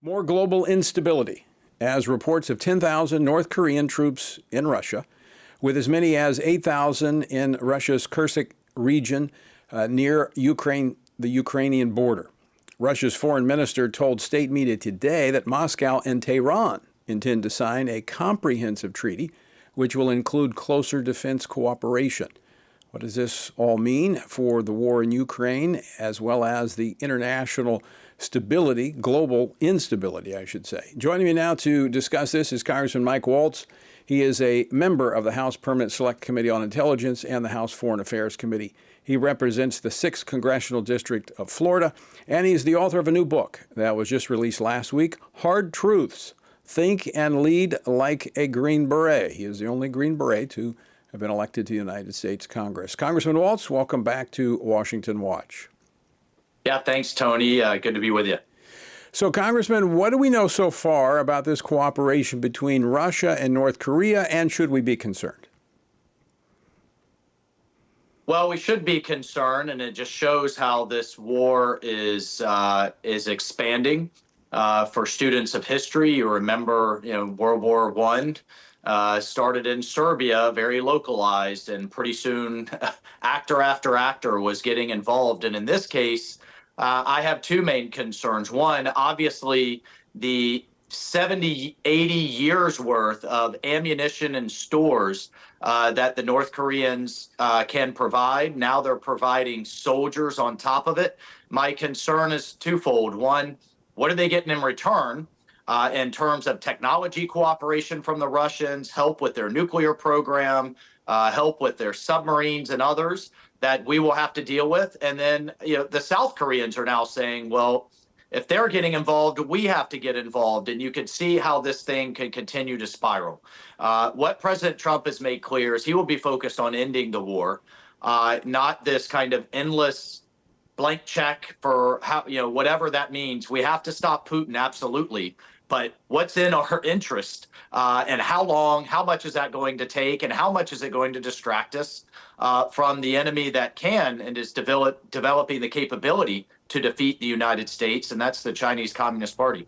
More global instability as reports of 10,000 North Korean troops in Russia, with as many as 8,000 in Russia's Kursk region near Ukraine, the Ukrainian border. Russia's foreign minister told state media today that Moscow and Tehran intend to sign a comprehensive treaty which will include closer defense cooperation. What does this all mean for the war in Ukraine, as well as the international stability, global instability, I should say? Joining me now to discuss this is Congressman Mike Waltz. He is a member of the House Permanent Select Committee on Intelligence and the House Foreign Affairs Committee. He represents the 6th Congressional District of Florida, and he's the author of a new book that was just released last week, Hard Truths: Think and Lead Like a Green Beret. He is the only Green Beret to have been elected to the United States Congress. Congressman Waltz, welcome back to Washington Watch. Yeah, thanks, Tony. Good to be with you. So, Congressman, what do we know so far about this cooperation between Russia and North Korea, and should we be concerned? Well, we should be concerned, and it just shows how this war is expanding. For students of history, you remember, World War I started in Serbia, very localized, and pretty soon actor after actor was getting involved. And in this case, I have two main concerns. One, obviously, the 70, 80 years worth of ammunition and stores that the North Koreans can provide. Now they're providing soldiers on top of it. My concern is twofold. One, what are they getting in return in terms of technology cooperation from the Russians, help with their nuclear program, help with their submarines and others that we will have to deal with? And then, the South Koreans are now saying, well, if they're getting involved, we have to get involved. And you can see how this thing can continue to spiral. What President Trump has made clear is he will be focused on ending the war, not this kind of endless blank check for how, whatever that means. We have to stop Putin, absolutely. But what's in our interest, and how long, how much is that going to take, and how much is it going to distract us from the enemy that can and is developing the capability to defeat the United States, and that's the Chinese Communist Party.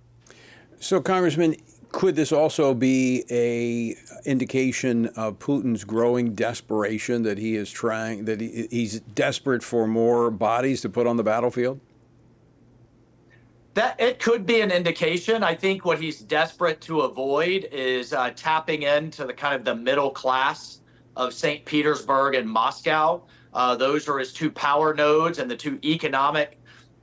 So, Congressman, could this also be a indication of Putin's growing desperation, that he is trying, that he's desperate for more bodies to put on the battlefield? That it could be an indication. I think what he's desperate to avoid is tapping into the kind of the middle class of St. Petersburg and Moscow. Those are his two power nodes and the two economic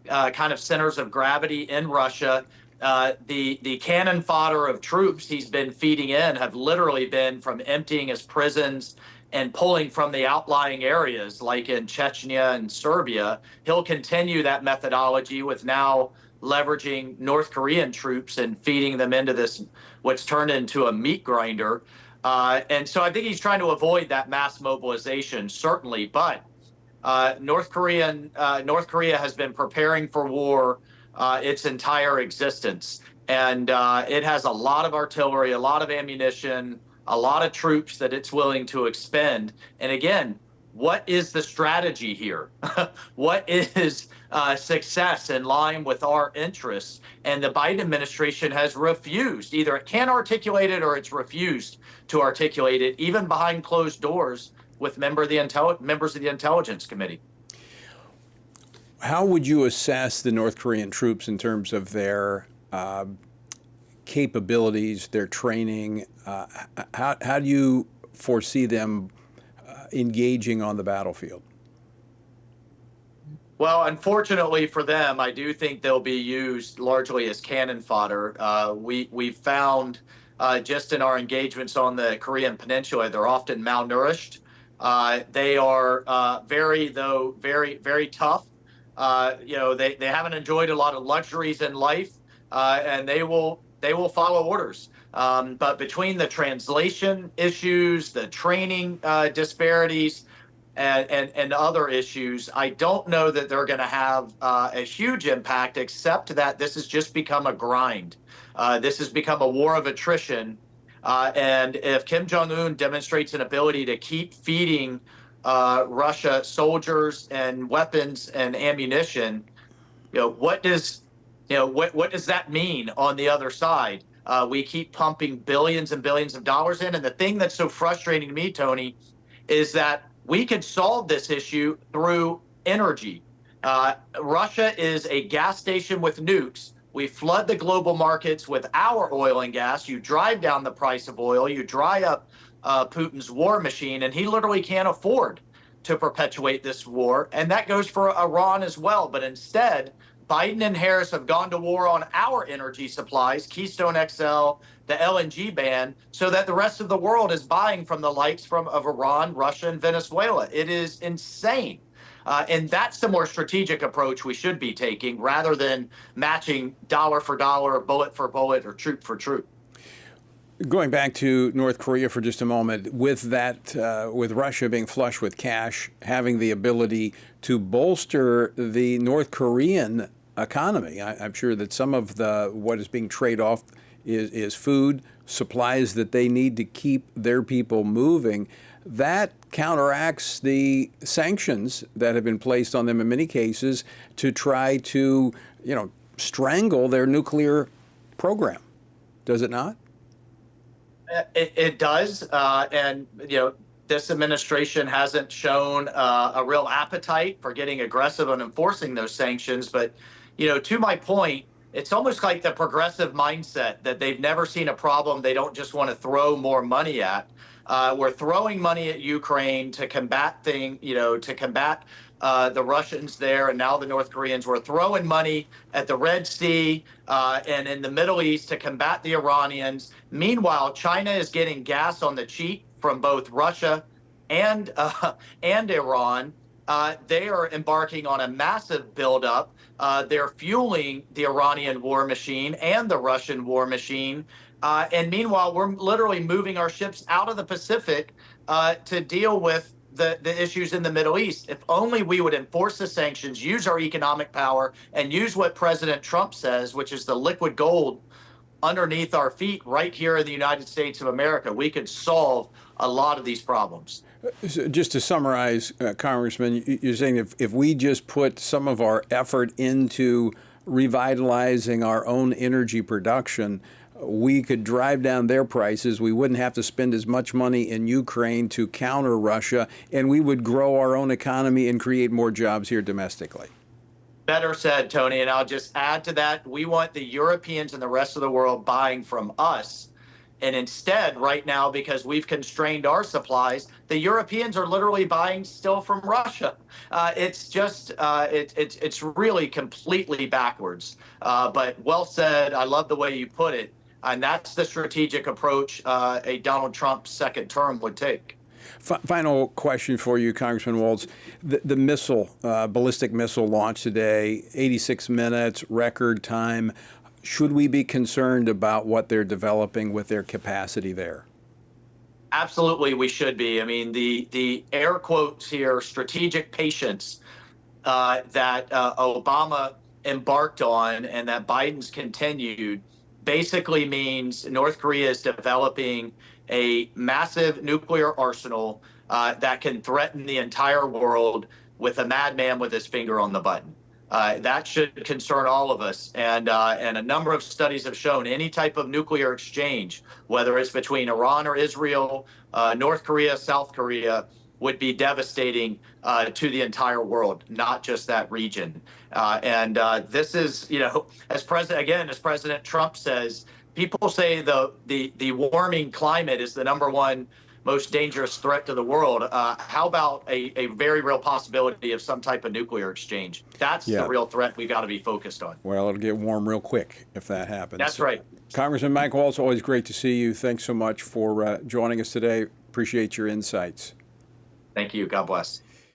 kind of centers of gravity in Russia. The cannon fodder of troops he's been feeding in have literally been from emptying his prisons and pulling from the outlying areas like in Chechnya and Serbia. He'll continue that methodology with now leveraging North Korean troops and feeding them into this, what's turned into a meat grinder. And so I think he's trying to avoid that mass mobilization, certainly. But North Korea has been preparing for war its entire existence. And it has a lot of artillery, a lot of ammunition, a lot of troops that it's willing to expend. And again, what is the strategy here? What is success in line with our interests? And the Biden administration has refused. Either it can't articulate it or it's refused to articulate it, even behind closed doors with members of the Intelligence Committee. How would you assess the North Korean troops in terms of their capabilities, their training? How do you foresee them engaging on the battlefield? Well, unfortunately for them, I do think they'll be used largely as cannon fodder. We've found just in our engagements on the Korean Peninsula, they're often malnourished. They are very tough. They haven't enjoyed a lot of luxuries in life, and they will follow orders. But between the translation issues, the training disparities, and other issues, I don't know that they're going to have a huge impact, except that this has just become a grind. This has become a war of attrition. And if Kim Jong-un demonstrates an ability to keep feeding Russia soldiers and weapons and ammunition, what does What does that mean on the other side? We keep pumping billions and billions of dollars in. And the thing that's so frustrating to me, Tony, is that we could solve this issue through energy. Russia is a gas station with nukes. We flood the global markets with our oil and gas. You drive down the price of oil. You dry up Putin's war machine, and he literally can't afford to perpetuate this war. And that goes for Iran as well. But instead, Biden and Harris have gone to war on our energy supplies, Keystone XL, the LNG ban, so that the rest of the world is buying from the likes of Iran, Russia, and Venezuela. It is insane. And that's the more strategic approach we should be taking rather than matching dollar for dollar, bullet for bullet, or troop for troop. Going back to North Korea for just a moment, with that, with Russia being flush with cash, having the ability to bolster the North Korean economy, I'm sure that some of what is being traded off is food, supplies that they need to keep their people moving. That counteracts the sanctions that have been placed on them in many cases to try to, strangle their nuclear program. Does it not? It does, and this administration hasn't shown a real appetite for getting aggressive on enforcing those sanctions. But to my point, it's almost like the progressive mindset that they've never seen a problem. They don't just want to throw more money at. We're throwing money at Ukraine to combat the Russians there, and now the North Koreans. We're throwing money at the Red Sea and in the Middle East to combat the Iranians. Meanwhile, China is getting gas on the cheap from both Russia and Iran. They are embarking on a massive buildup. They're fueling the Iranian war machine and the Russian war machine. And meanwhile, we're literally moving our ships out of the Pacific to deal with the issues in the Middle East. If only we would enforce the sanctions, use our economic power, and use what President Trump says, which is the liquid gold underneath our feet right here in the United States of America, we could solve a lot of these problems. So just to summarize, Congressman, you're saying if we just put some of our effort into revitalizing our own energy production, we could drive down their prices. We wouldn't have to spend as much money in Ukraine to counter Russia, and we would grow our own economy and create more jobs here domestically. Better said, Tony. And I'll just add to that, we want the Europeans and the rest of the world buying from us. And instead, right now, because we've constrained our supplies, the Europeans are literally buying still from Russia. It's just, it's really completely backwards. But well said. I love the way you put it. And that's the strategic approach a Donald Trump second term would take. Final question for you, Congressman Waltz. The missile, ballistic missile launch today, 86 minutes, record time. Should we be concerned about what they're developing with their capacity there? Absolutely, we should be. I mean, the air quotes here, strategic patience that Obama embarked on and that Biden's continued basically means North Korea is developing a massive nuclear arsenal that can threaten the entire world with a madman with his finger on the button. That should concern all of us. And a number of studies have shown any type of nuclear exchange, whether it's between Iran or Israel, North Korea, South Korea, would be devastating to the entire world, not just that region. And this is, as President Trump says, people say the warming climate is the number one most dangerous threat to the world. How about a very real possibility of some type of nuclear exchange? That's the real threat we've got to be focused on. Well, it'll get warm real quick if that happens. That's right. Congressman Mike Waltz, always great to see you. Thanks so much for joining us today. Appreciate your insights. Thank you. God bless.